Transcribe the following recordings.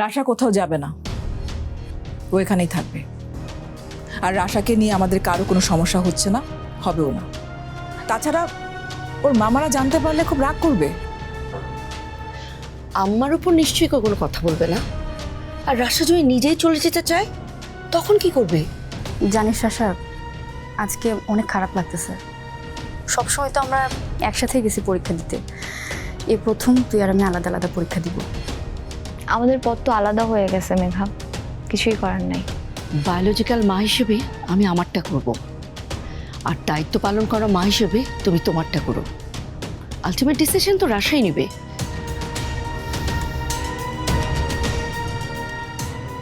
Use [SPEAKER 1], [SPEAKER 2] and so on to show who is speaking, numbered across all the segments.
[SPEAKER 1] রাশা কোথাও যাবে না, ও এখানেই থাকবে। আর রাশাকে নিয়ে আমাদের কারো কোনো সমস্যা হচ্ছে না, হবেও না। তাছাড়া ওর মামারা জানতে পারলে খুব রাগ করবে।
[SPEAKER 2] আম্মার উপর নিশ্চয়ই কোনো কথা বলবে না। আর রাশা যদি নিজেই চলে যেতে চায় তখন কি করবে?
[SPEAKER 3] জানিস রাশা, আজকে অনেক খারাপ লাগতেছে। সবসময় তো আমরা একসাথে গেছি পরীক্ষা দিতে, এই প্রথম তুই আর আমি আলাদা আলাদা পরীক্ষা দিব।
[SPEAKER 4] আমাদের পথ তো আলাদা হয়ে গেছে মেঘা, কিছুই করার নাই।
[SPEAKER 2] বায়োলজিক্যাল মা হিসেবে আমি আমারটা করব, আর দায়িত্ব পালন করা মা হিসেবে তুমি তোমারটা করো। আলটিমেট ডিসিশন তো রাশাই নেবে।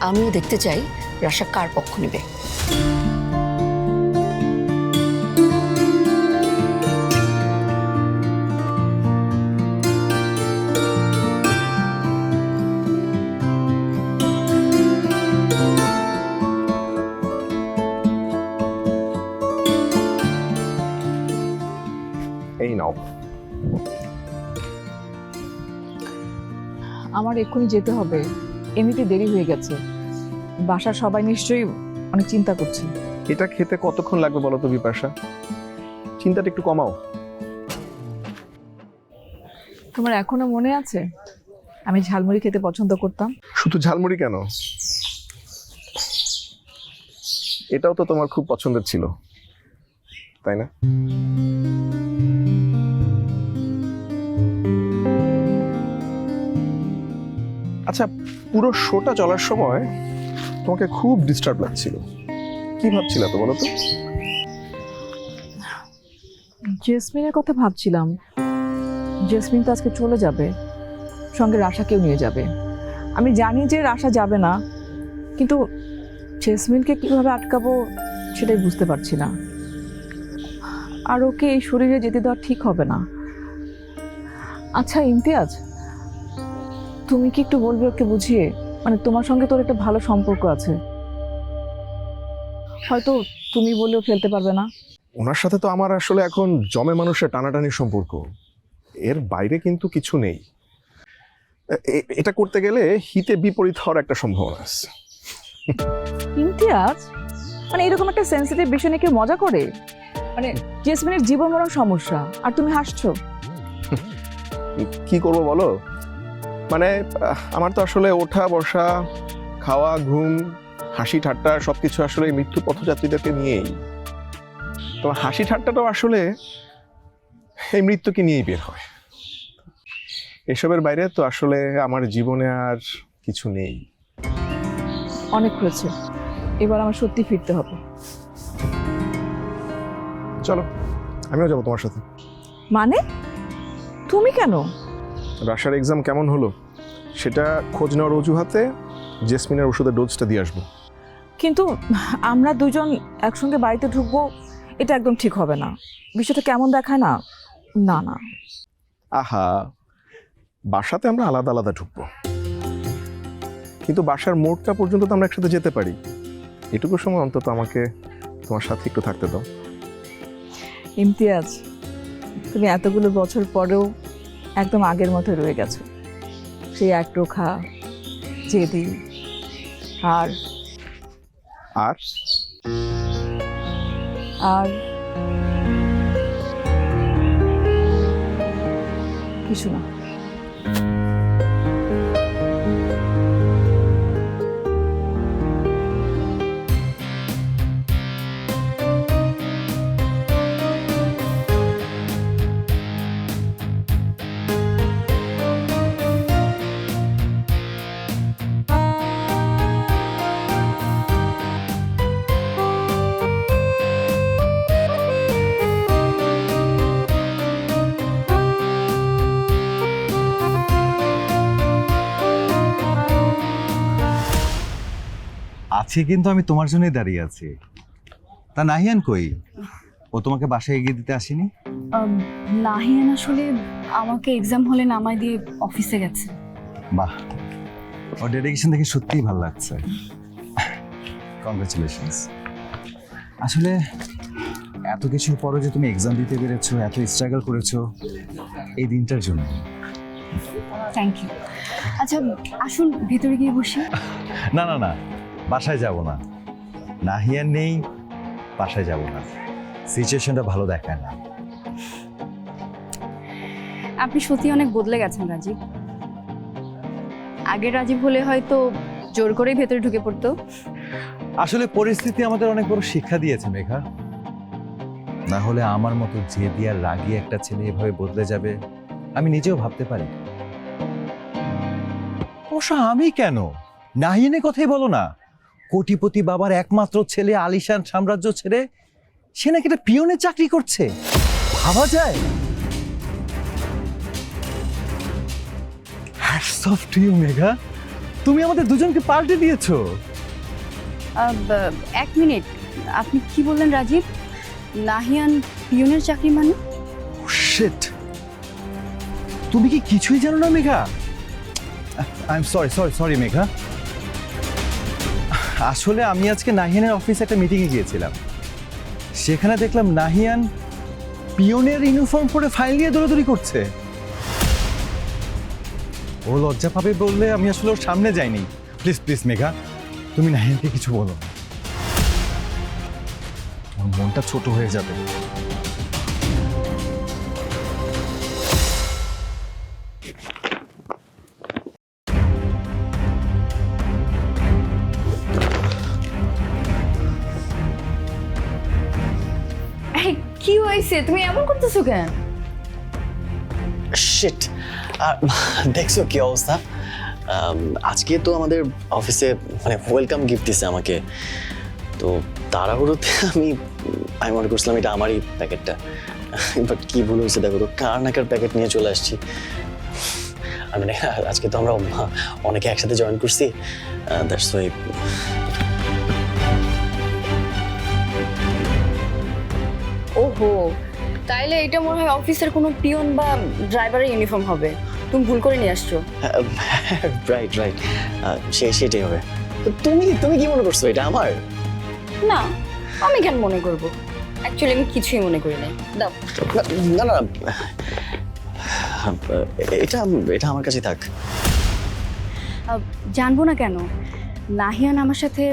[SPEAKER 2] আমিও দেখতে চাই রাশা কার পক্ষ নেবে।
[SPEAKER 5] এই নাও।
[SPEAKER 1] আমার এক্ষুনি যেতে হবে, এমনিতে দেরি হয়ে গেছে। বাসার সবাই নিশ্চয়ই অনেক চিন্তা করছে।
[SPEAKER 5] এটা খেতে কতক্ষণ লাগবে বলো তো বিপাশা? চিন্তাটা একটু কমাও।
[SPEAKER 1] তোমার এখনো মনে আছে আমি ঝালমুড়ি খেতে পছন্দ করতাম?
[SPEAKER 5] শুধু ঝালমুড়ি কেন, এটাও তো তোমার খুব পছন্দের ছিল, তাই না? আচ্ছা, পুরো শোটা চলার সময় তোমাকে খুব ডিস্টার্ব লাগছিল, কি ভাবছিলা তো বলো তো?
[SPEAKER 1] জেসমিনের কথা ভাবছিলাম। জেসমিন তো আজকে চলে যাবে, সঙ্গে রাশাকেও নিয়ে যাবে। আমি জানি যে রাশা যাবে না, কিন্তু জেসমিনকে কিভাবে আটকাবো সেটাই বুঝতে পারছি না। আর ওকে এই শরীরে যেতে দেওয়া ঠিক হবে না। আচ্ছা ইমতিয়াজ, তুমি কি একটু বলবে ওকে বুঝিয়ে? মানে তোমার সঙ্গে তোর একটা ভালো সম্পর্ক আছে, হয়তো তুমি বলেও ফেলতে পারবে না।
[SPEAKER 5] ওনার সাথে তো আমার আসলে এখন জমে মানুষের টানাটানির সম্পর্ক, এর বাইরে কিন্তু কিছু নেই। এটা করতে গেলে হিতে বিপরীত হওয়ার একটা সম্ভাবনা আছে।
[SPEAKER 1] ইমতিয়াজ, মানে এরকম একটা সেন্সিটিভ বিষয় নিয়ে কেউ মজা করে? মানে জেসমিনের জীবন মরণ সমস্যা, আর তুমি হাসছো।
[SPEAKER 5] কি করব বলো, মানে আমার তো আসলে ওঠা বসা, খাওয়া ঘুম, হাসি ঠাট্টা সবকিছু আসলে এই মৃত্যু পথযাত্রীদেরকে নিয়েই। তো হাসি ঠাট্টাটাও আসলে এই মৃত্যুকে নিয়েই বের হয়। এসবের বাইরে তো আসলে আমার জীবনে আর কিছু নেই।
[SPEAKER 1] অনেক হয়েছে, এবার আমার সত্যি ফিরতে হবে।
[SPEAKER 5] চলো আমিও যাবো তোমার সাথে।
[SPEAKER 1] মানে তুমি কেন?
[SPEAKER 5] রাশার এক্সাম কেমন হলো সেটা খোঁজ নেওয়ার অজুহাতে জেসমিনের ওষুধের ডোজটা দিয়ে আসবো।
[SPEAKER 1] কিন্তু আমরা দুজন একসঙ্গে বাড়িতে ঢুকবো, এটা একদম ঠিক হবে না। বিষয়টা কেমন দেখায় না? না না,
[SPEAKER 5] আহা, বাসাতে আমরা আলাদা আলাদা ঢুকবো, কিন্তু বাসার মোড়টা পর্যন্ত তো আমরা একসাথে যেতে পারি। এটুকু সময় অন্তত আমাকে তোমার সাথে একটু থাকতে দাও।
[SPEAKER 1] ইমতিয়াজ, তুমি এতগুলো বছর পরেও একদম আগের মতো রয়ে গেছো, সেই একরোখা জেদি। আর
[SPEAKER 5] আর
[SPEAKER 1] আর কিছু না।
[SPEAKER 6] আছি, কিন্তু আমি তোমার জন্যই দাঁড়িয়ে আছি। তা নাহিয়ান কই? ও তোমাকে বাসায় এগিয়ে দিতে আসেনি?
[SPEAKER 3] নাহিয়ান আসলে আমাকে এক্সাম হলে নামায় দিয়ে অফিসে গেছে।
[SPEAKER 6] বাহ, ওর ডেডিকেশন দেখে সত্যিই ভালো লাগছে। কংগ্রাচুলেশনস। আসলে এত কিছুর পরে যে তুমি এক্সাম দিতে পেরেছো, এত স্ট্রাগল করেছো এই দিনটার জন্য।
[SPEAKER 3] Thank you. আচ্ছা আসুন ভেতরে গিয়ে বসি।
[SPEAKER 6] না না না, বাসায় যাব না। নাহিয়ান নেই, বাসায় যাব না। সিচুয়েশনটা ভালো দেখায় না।
[SPEAKER 3] আপনি সত্যি অনেক বদলে গেছেন রাজীব। আগের রাজীব হলে হয়তো জোর করেই ভেতরে ঢুকে পড়তো।
[SPEAKER 6] আসলে পরিস্থিতি আমাদের অনেক বড় শিক্ষা দিয়েছে মেঘা। না হলে আমার মতো জেদি আর রাগী একটা ছেলে এভাবে বদলে যাবে আমি নিজেও ভাবতে পারি। অবশ্য আমি কেন, নাহিয়ানের কথাই বলো না। কোটিপতি বাবার একমাত্র ছেলে আলিশান সাম্রাজ্য ছেড়ে সে নাকি একটা পিয়নের চাকরি করছে, ভাবা যায়? Hats off to you Megha, তুমি আমাদের দুজনকে পাল্টে দিয়েছো।
[SPEAKER 3] এক মিনিট, আপনি কি বললেন রাজীব? নাহিয়ান পিয়নের চাকরি মানে?
[SPEAKER 6] শিট, তুমি কি কিছুই জানো না Megha? I am sorry Megha. আসলে আমি আজকে নাহিয়ানের অফিসে একটা মিটিংয়ে গিয়েছিলাম। সেখানে দেখলাম নাহিয়ান পিয়নের ইউনিফর্ম পরে ফাইল নিয়ে দৌড়াদৌড়ি করছে। ও লজ্জা পাবে বললে আমি আসলে ওর সামনে যাইনি। প্লিজ প্লিজ মেঘা, তুমি নাহিয়ানকে কিছু বলো, ওর মনটা ছোট হয়ে যাবে।
[SPEAKER 3] কি হয়েছে? তুমি এমন করতেছো কেন?
[SPEAKER 7] শিট, দেখছো কি অবস্থা? আজকে তো আমাদের অফিসে মানে ওয়েলকাম গিফট দিছে আমাকে, তো তাড়াহুড়োতে আমি মনে করছিলাম এটা আমারই প্যাকেটটা, বাট কি ভুল হয়েছে দেখো তো, কার নাকার প্যাকেট নিয়ে চলে আসছি। মানে আজকে তো আমরা অনেকে একসাথে জয়েন করছি, দ্যাটস ওয়াই।
[SPEAKER 3] ওহো, তাইলে এটা মনে হয় অফিসের কোনো পিয়ন বা ড্রাইভারের ইউনিফর্ম হবে। তুমি ভুল করে নিয়ে আসছো।
[SPEAKER 7] রাইট রাইট, সেটাই হবে। তো তুমি কি মনে করছো এটা আমার?
[SPEAKER 3] না, আমি কেন মনে করব? অ্যাকচুয়ালি আমি কিছুই মনে করি নাই। দাও।
[SPEAKER 7] না না, এটা এটা আমার কাছে থাক।
[SPEAKER 3] জানবো না কেন, নাহিয়ান আমার সাথে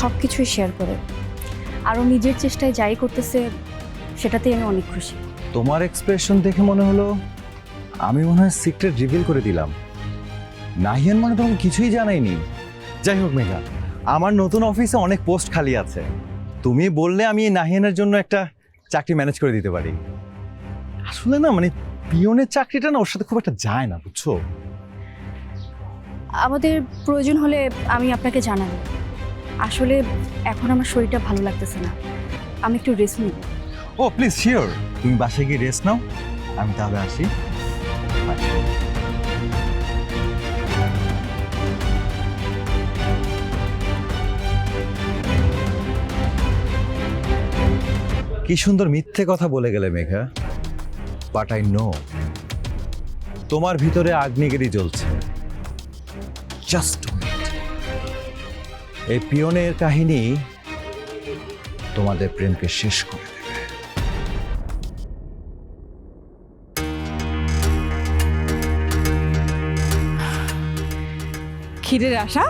[SPEAKER 3] সব কিছুই শেয়ার করে। আরও নিজের চেষ্টায় যাই করতেছে সেটাতেই আমি অনেক খুশি।
[SPEAKER 6] তোমার এক্সপ্রেশন দেখে মনে হলো আমি মনে হয় সিক্রেট রিভিল করে দিলাম। নাহিয়ান মানে তোমাকে কিছুই জানাইনি। যাই হোক মেঘা, আমার নতুন অফিসে অনেক পোস্ট খালি আছে। তুমি বললে আমি এই নাহিয়ানের জন্য একটা চাকরি ম্যানেজ করে দিতে পারি। আসলে না মানে পিয়নের চাকরিটা না ওর সাথে খুব একটা যায় না, বুঝছো?
[SPEAKER 3] আমাদের প্রয়োজন হলে আমি আপনাকে জানাবো। আসলে এখন আমার শরীরটা ভালো লাগতেছে না, আমি একটু রেস্ট নিব।
[SPEAKER 6] ও প্লিজ শিওর, তুমি বাসায় গিয়ে রেস্ট নাও, আমি তাহলে আসি। কি সুন্দর মিথ্যে কথা বলে গেলে মেঘা, বাট আই নো তোমার ভিতরে আগ্নেয়গিরি জ্বলছে। জাস্ট এই পিয়নের কাহিনী তোমাদের প্রেমকে শেষ করে দেবে।
[SPEAKER 1] খিরের আশা,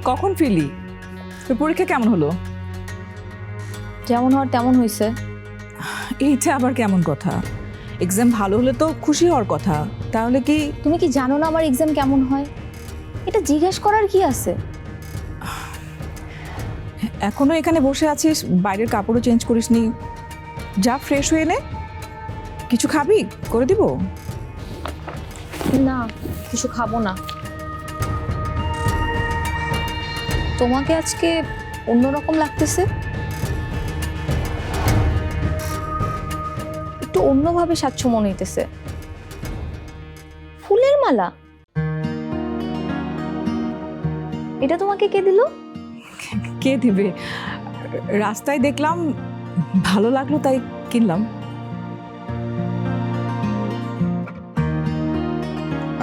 [SPEAKER 1] কখন ফিরলি? তোর পরীক্ষা কেমন হলো?
[SPEAKER 4] যেমন হওয়ার তেমন হয়েছে।
[SPEAKER 1] এইটা আবার কেমন কথা? এক্সাম ভালো হলে তো খুশি হওয়ার কথা। তাহলে কি
[SPEAKER 4] তুমি কি জানো না আমার এক্সাম কেমন হয়? এটা জিজ্ঞেস করার কি আছে?
[SPEAKER 1] এখনো এখানে বসে আছিস, বাইরের কাপড়ও চেঞ্জ করিসনি? যা ফ্রেশ হয়ে নে। কিছু খাবি? করে দিব?
[SPEAKER 4] না, কিছু খাবো না। তোমাকে আজকে অন্যরকম লাগতেছে, একটু অন্যভাবে স্বাচ্ছ মনে হইতেছে। ফুলের মালা, এটা তোমাকে কে দিল?
[SPEAKER 1] কে দিবে? রাস্তায় দেখলাম, ভালো লাগলো তাই কিনলাম।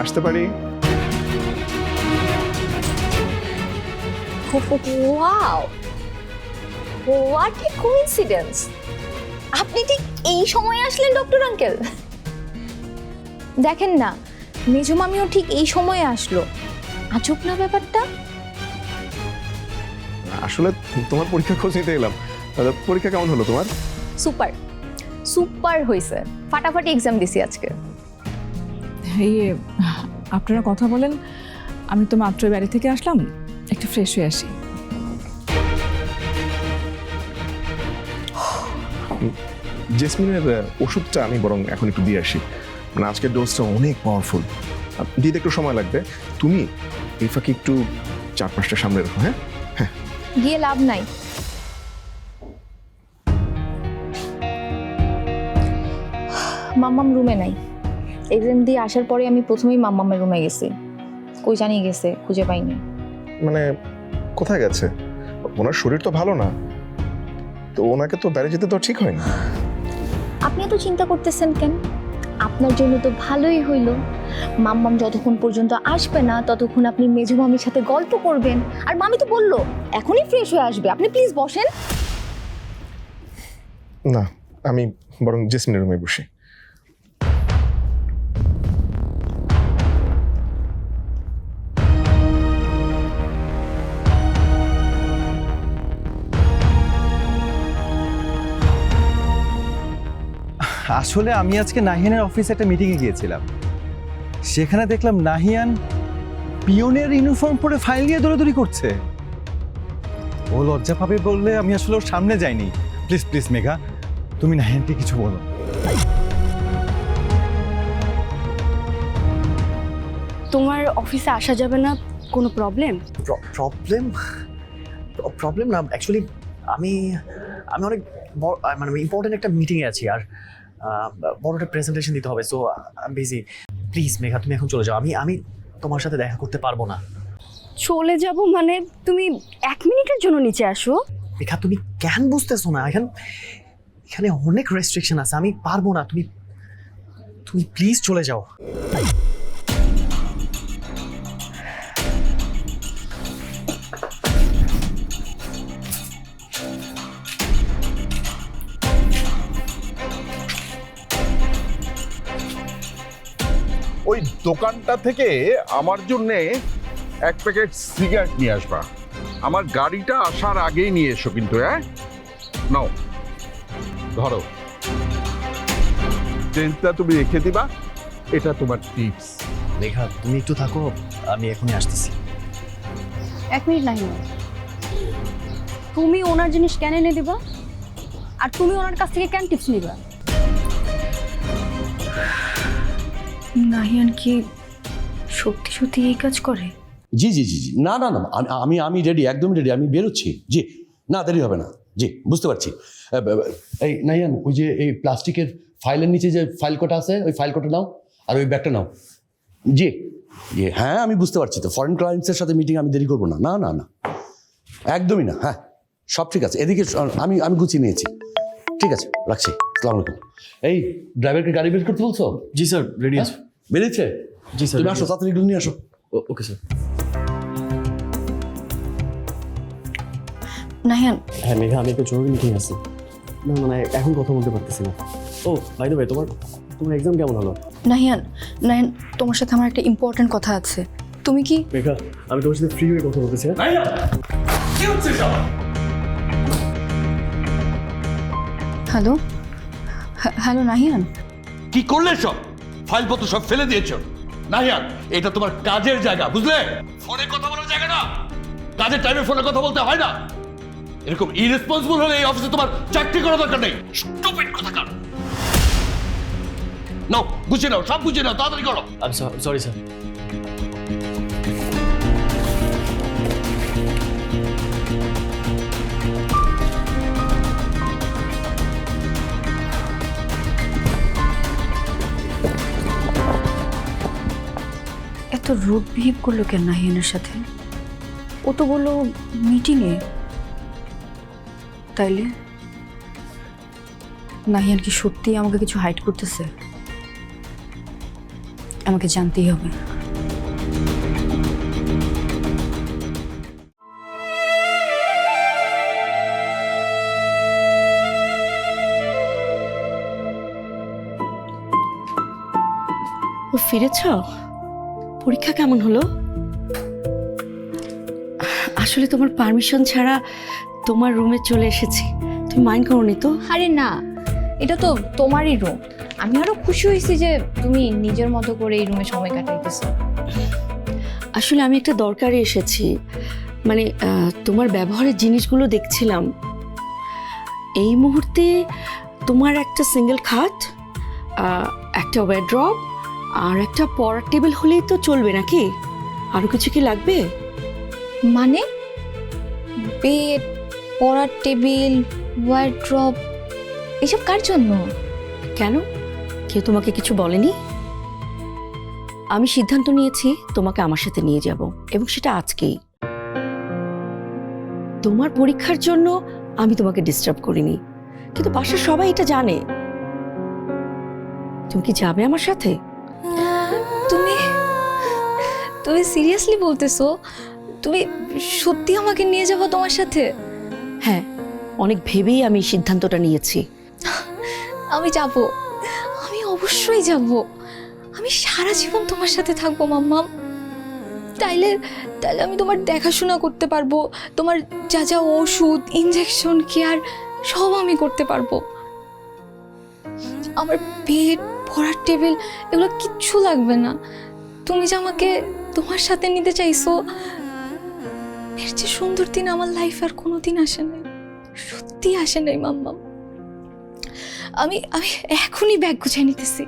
[SPEAKER 5] আসতে পারি?
[SPEAKER 4] Wow, what a coincidence! আপনি ঠিক এই সময়ে আসলেন ডক্টর আঙ্কেল। দেখেন না, মেজো মামিও ঠিক এই সময়ে আসলো, আজব না ব্যাপারটা?
[SPEAKER 5] আসলে তোমার পরীক্ষা খোঁজ নিতে এলাম। পরীক্ষা কেমন হলো তোমার?
[SPEAKER 4] সুপার সুপার হয়েছে, ফাটাফাটি এক্সাম দিছি আজকে।
[SPEAKER 1] এই আপনারা কথা বলেন, আমি তো মাত্র বাড়ি থেকে আসলাম, একটু ফ্রেশ হয়ে আসি।
[SPEAKER 5] জেসমিনের ওষুধটা আমি বরং এখন একটু দিয়ে আসি, মানে আজকের ডোজটা অনেক পাওয়ারফুল, দিতে একটু সময় লাগবে। তুমি এই ফাঁকে একটু 4-5টা সামনে রাখো। হ্যাঁ,
[SPEAKER 4] গিয়ে লাভ নাই। মাম্মাম রুমে নাই। এক্সাম দিয়ে আসার পরে আমি প্রথমেই মাম্মামের রুমে গেছি, কই জানি গেছে, খুঁজে পাইনি।
[SPEAKER 5] মানে কোথায় গেছে? ওনার শরীর তো ভালো না, তো ওনাকে তো বাইরে যেতে তো ঠিক হয় না।
[SPEAKER 4] আপনি এত চিন্তা করতেছেন কেন? আপনার জন্য তো ভালোই হইল, মাম্মাম যতক্ষণ পর্যন্ত আসবে না ততক্ষণ আপনি মেজো মামির সাথে গল্প করবেন। আর মামি তো বললো এখনই ফ্রেশ হয়ে আসবে, আপনি প্লিজ বসেন।
[SPEAKER 5] না, আমি বরং জেসমিনের রুমে বসি।
[SPEAKER 6] আসলে আমি আজকে নাহিয়ানের অফিসে একটা মিটিংয়ে গিয়েছিলাম, সেখানে দেখলাম নাহিয়ান পিওনের ইউনিফর্ম পরে ফাইল নিয়ে দৌড়াদৌড়ি করছে। ও লজ্জা পাবে বললে আমি আসলে ওর সামনে যাইনি। প্লিজ প্লিজ মেঘা, তুমি নাহিয়ানকে কিছু বলো।
[SPEAKER 3] তোমার অফিসে আসা যাবে না, কোনো প্রবলেম?
[SPEAKER 7] প্রবলেম প্রবলেম না, অ্যাকচুয়ালি আমি আমি অনেক বড় মানে ইম্পর্টেন্ট একটা মিটিংয়ে আছি, আর বড় একটা প্রেজেন্টেশন দিতে হবে, সো আমি বিজি। প্লিজ মেঘা, তুমি এখন চলে যাও, আমি তোমার সাথে দেখা করতে পারবো না।
[SPEAKER 3] চলে যাব মানে? তুমি 1 মিনিটের জন্য নিচে আসো।
[SPEAKER 7] মেঘা, তুমি কেন বুঝতেছো না? এখানে অনেক রেস্ট্রিকশন আছে, আমি পারবো না। তুমি তুমি প্লিজ চলে যাও।
[SPEAKER 8] ওই দোকানটা থেকে আমার জন্যে 1 প্যাকেট সিগারেট নিয়ে আসবা। আমার গাড়িটা আসার আগেই নিয়ে এসো কিন্তু। হ্যাঁ, নাও, ধরো। চেঞ্জটা তুমি রেখে দিবা, এটা তোমার টিপস।
[SPEAKER 7] মেঘা, তুমি একটু থাকো, আমি এখনই আসতেছি।
[SPEAKER 3] 1 মিনিট নাহি, তুমি ওনার জিনিস কেন এনে দিবা? আর তুমি ওনার কাছ থেকে কেন টিপস নিবা? নাহিয়ান কি সত্যি সত্যি এই কাজ করে?
[SPEAKER 9] জি জি জি জি, না না না, আমি রেডি, একদম রেডি, আমি বেরোচ্ছি। জি, না দেরি হবে না। জি, বুঝতে পারছি। এই নাইয়ান, ওই যে এই প্লাস্টিকের ফাইলের নিচে যে ফাইল কটা আছে, ওই ফাইল কটা নাও, আর ওই ব্যাগটা নাও। জি জি, হ্যাঁ আমি বুঝতে পারছি তো, ফরেন ক্লায়েন্টসের সাথে মিটিং, আমি দেরি করবো না। না না না, একদমই না। হ্যাঁ, সব ঠিক আছে, এদিকে আমি গুছিয়ে নিয়েছি। ঠিক আছে, রাখছি। আসসালামু আলাইকুম। এই ড্রাইভারকে গাড়ি বের করতে বলছো?
[SPEAKER 7] জি স্যার, রেডি আছে।
[SPEAKER 9] বেরিয়েছে?
[SPEAKER 7] জি স্যার,
[SPEAKER 9] তুমি আসো, তাড়াতাড়ি এগুলো নিয়ে আসো।
[SPEAKER 7] Okay sir.
[SPEAKER 3] নাহিয়ান,
[SPEAKER 7] হ্যাঁ মেঘা, আমি একটা জরুরি মিটিং আছি, না মানে এখন কথা বলতে পারতেছি না। ও বাই দ্য ওয়ে, তোমার এক্সাম কেমন হলো?
[SPEAKER 3] নাহিয়ান, নাহিয়ান, তোমার সাথে আমার একটা ইম্পর্টেন্ট কথা আছে। তুমি কি?
[SPEAKER 7] মেঘা, আমি তোমার সাথে ফ্রি হয়ে কথা বলতেছি।
[SPEAKER 3] Hello, hello Nahiyan.
[SPEAKER 9] কি করলে সব? ফাইলপত্র সব ফেলে দিয়েছো? নাহিয়ান, এটা তোমার কাজের জায়গা, বুঝলে? ফোনে কথা বলার জায়গা না। কাজের টাইমে ফোনে কথা বলতে হয় না। এরকম ইরেসপন্সিবল হলে এই অফিসে তোমার চাকরি করা দরকার নেই। স্টুপিড কোথাকার। নাও, গুছিয়ে নাও, সব গুছিয়ে নাও, তাড়াতাড়ি করো।
[SPEAKER 7] আমি সরি স্যার।
[SPEAKER 3] এত রুড বিহেভ করলো কেন নাহিয়ানের সাথে? ও তো বললো মিটিংয়ে। তাইলে নাহিয়ান কি সত্যি আমাকে কিছু হাইড করতেছে? আমাকে জানতেই হবে।
[SPEAKER 2] ও ফিরেছ? পরীক্ষা কেমন হলো? আসলে তোমার পারমিশন ছাড়া তোমার রুমে চলে এসেছি, তুমি মাইন্ড করোনি তো?
[SPEAKER 4] আরে না, এটা তো তোমারই রুম। আমি আরো খুশি হয়েছি যে তুমি নিজের মতো করে এই রুমে সময় কাটাইতেছো।
[SPEAKER 2] আসলে আমি একটা দরকারে এসেছি, মানে তোমার ব্যবহারের জিনিসগুলো দেখছিলাম। এই মুহূর্তে তোমার একটা সিঙ্গেল খাট, একটা ওয়ারড্রব আর একটা পড়ার টেবিল হলেই তো চলবে নাকি? আরও কিছু কি লাগবে?
[SPEAKER 4] মানে বেড, পড়ার টেবিল, ওয়ারড্রব, এসব কার জন্য?
[SPEAKER 2] কেন, কেউ তোমাকে কিছু বলেনি? আমি সিদ্ধান্ত নিয়েছি তোমাকে আমার সাথে নিয়ে যাব, এবং সেটা আজকেই। তোমার পরীক্ষার জন্য আমি তোমাকে ডিস্টার্ব করিনি, কিন্তু বাসার সবাই এটা জানে। তুমি কি যাবে আমার সাথে?
[SPEAKER 4] তুমি তুমি সিরিয়াসলি বলতেছো? তুমি সত্যি আমাকে নিয়ে যাবো তোমার সাথে?
[SPEAKER 2] হ্যাঁ, অনেক ভেবেই আমি সিদ্ধান্তটা নিয়েছি।
[SPEAKER 4] আমি যাব, আমি অবশ্যই যাব। আমি সারা জীবন তোমার সাথে থাকবো মাম্মাম। তাইলে তাইলে আমি তোমার দেখাশোনা করতে পারবো, তোমার যা যা ওষুধ, ইনজেকশন, কেয়ার সব আমি করতে পারবো। আমার বেড, পড়ার টেবিল এগুলো কিচ্ছু লাগবে না। তুমি যে আমাকে তোমার সাথে নিতে চাইছো, এর যে সুন্দর দিন আমার লাইফে আর কোনোদিন আসে নাই, সত্যি আসে নাই মাম্মাম। আমি আমি এখনই ব্যাগ গুছিয়ে নিতেছি।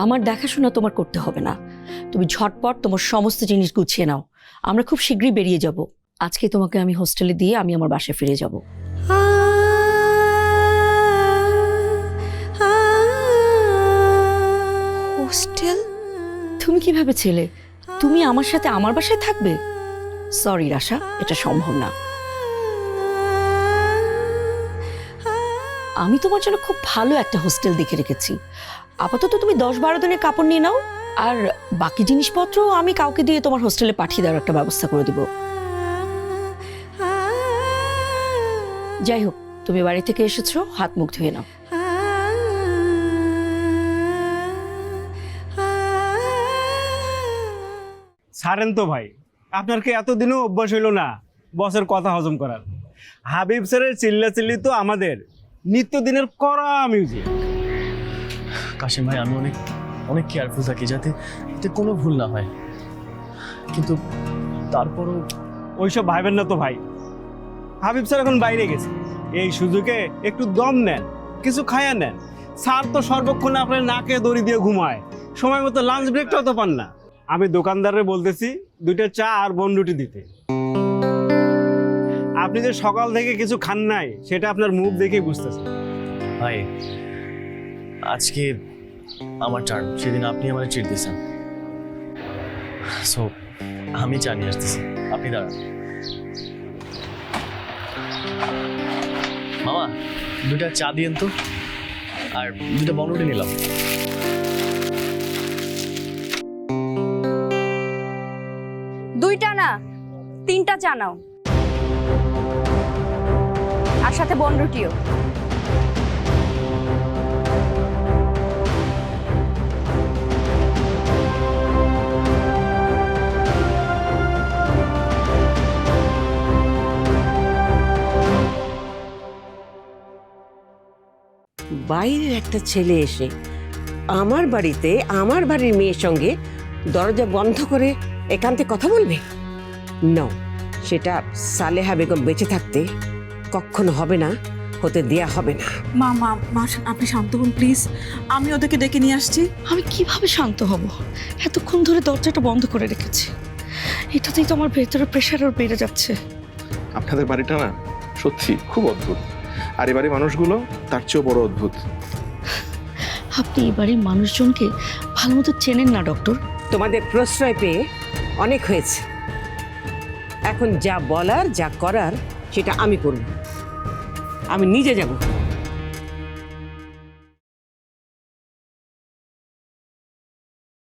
[SPEAKER 2] আমার দেখাশোনা তোমার করতে হবে না, তুমি ঝটপট তোমার সমস্ত জিনিস গুছিয়ে নাও। আমরা খুব শীঘ্রই বেরিয়ে যাব। আজকে তোমাকে আমি হোস্টেলে দিয়ে আমি আমার বাসায় ফিরে যাব।
[SPEAKER 4] হোস্টেল?
[SPEAKER 2] তুমি কি ভেবেছিলে তুমি আমার সাথে আমার বাসায় থাকবে? সরি রাশা, এটা সম্ভব না। আমি তোমার জন্য খুব ভালো একটা হোস্টেল দেখে রেখেছি। আপাতত তুমি 10-12 দিনের কাপড় নিয়ে নাও, আর বাকি জিনিসপত্র আমি কাউকে দিয়ে তোমার হোস্টেলে পাঠিয়ে দেওয়ার একটা ব্যবস্থা করে দিব। যাই হোক, তুমি বাড়ি থেকে এসেছো, হাত মুখ ধুয়ে নাও।
[SPEAKER 10] ছাড়েন তো ভাই, আপনার কি এতদিনও অভ্যাস হইল না বসের কথা হজম করার? হাবিব স্যারের চিল্লাচিল্লি তো আমাদের নিত্যদিনের কড়া মিউজিক।
[SPEAKER 7] কাশিম ভাই, আমি অনেক অনেক কেয়ারফুল থাকি যাতে এতে কোনো ভুল না হয়, কিন্তু তারপরও
[SPEAKER 10] ওইসব ভাইবেন না তো ভাই। হাবিব স্যার এখন বাইরে গেছে, এই সুযোগে একটু দম নেন, কিছু খায়া নেন। স্যার তো সর্বক্ষণ আপনার নাকে দড়ি দিয়ে ঘুমায়, সময় মতো লাঞ্চ ব্রেকটাও তো পান না। আমি দোকানদারে বলতেছি 2টা চা আর বনরুটি দিতে। আপনি যে সকাল থেকে কিছু খান নাই সেটা আপনার মুখ দেখেই বুঝতেছেন।
[SPEAKER 7] ভাই, আজকে আমার টার্ন, সেদিন আপনি আমার ট্রিট দিয়েছেন, সো আমি চা নিয়ে আসতেছি, আপনি দাঁড়ান। মামা, 2টা চা দিয়েন তো, আর 2টা বনরুটি নিলাম।
[SPEAKER 3] দুইটা না, 3টা চা নাও, আর সাথে বনরুটিও।
[SPEAKER 11] বাইরের একটা ছেলে এসে আমার বাড়িতে আমার বাড়ির মেয়ের সঙ্গে দরজা বন্ধ করে একান্তে কথা বলবে? না, সেটা সালেহা বেগম বেঁচে থাকতে কখনো হবে না, হতে দেয়া হবে না।
[SPEAKER 1] মা মা মা, আপনি শান্ত হন প্লিজ, আমি ওদেরকে ডেকে নিয়ে আসছি।
[SPEAKER 2] আমি কিভাবে শান্ত হব? এতক্ষণ ধরে দরজাটা বন্ধ করে রেখেছি, এটাতেই তো আমার ভেতরে প্রেশার আর বেড়ে যাচ্ছে।
[SPEAKER 5] আপনাদের বাড়িটা না সত্যি খুব অদ্ভুত, আর এবারে মানুষগুলো তার চেয়েও বড় অদ্ভুত।
[SPEAKER 2] আপনি এই বাড়ির মানুষজনকে ভালো মতো চেনেন না ডক্টর।
[SPEAKER 11] তোমাদের প্রশ্রয় পেয়ে অনেক হয়েছে, এখন যা বলার যা করার সেটা আমি করব। আমি নিজে যাব।